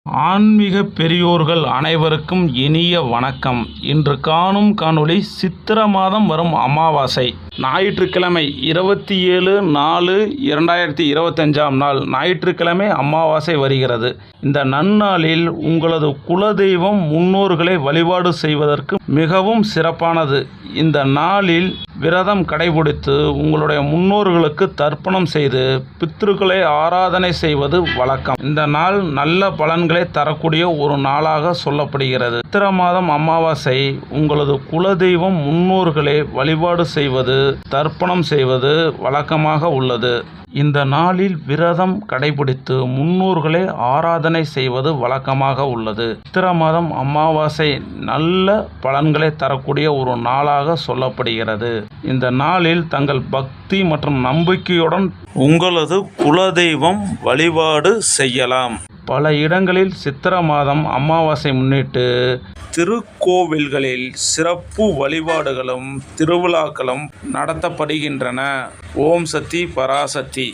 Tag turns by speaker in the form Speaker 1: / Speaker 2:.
Speaker 1: ஆன்மீக பெரியோர்கள் அனைவருக்கும் இனிய வணக்கம். இன்று காணும் காணொளி சித்திரை மாதம் வரும் அமாவாசை ஞாயிற்றுக்கிழமை 27/4/2025 நாள் ஞாயிற்றுக்கிழமை அமாவாசை வருகிறது. இந்த நன்னாளில் உங்களது குலதெய்வம் முன்னோர்களை வழிபாடு செய்வதற்கு மிகவும் சிறப்பானது. இந்த நாளில் விரதம் கடைபிடித்து உங்களுடைய முன்னோர்களுக்கு தர்ப்பணம் செய்து பித்ருக்களை ஆராதனை செய்வது வழக்கம். இந்த நாள் நல்ல பலன்களை தரக்கூடிய ஒரு நாளாக சொல்லப்படுகிறது. சித்திரை மாதம் அமாவாசை உங்களது குலதெய்வம் முன்னோர்களை வழிபாடு செய்வது தர்ப்பணம் செய்வது வழக்கமாக உள்ளது. இந்த நாளில் விரதம் கடைபிடித்து முன்னோர்களை ஆராதனை செய்வது வழக்கமாக உள்ளது. சித்திரை மாதம் அமாவாசை நல்ல பலன்களை தரக்கூடிய ஒரு நாளாக சொல்லப்படுகிறது. இந்த நாளில் தங்கள் பக்தி மற்றும் நம்பிக்கையுடன் உங்களது குலதெய்வம் வழிபாடு செய்யலாம். பல இடங்களில் சித்திரை மாதம் அமாவாசை முன்னிட்டு திருக்கோவில்களில் சிறப்பு வழிபாடுகளும் திருவிழாக்களும் நடத்தப்படுகின்றன. ஓம் சக்தி பராசக்தி.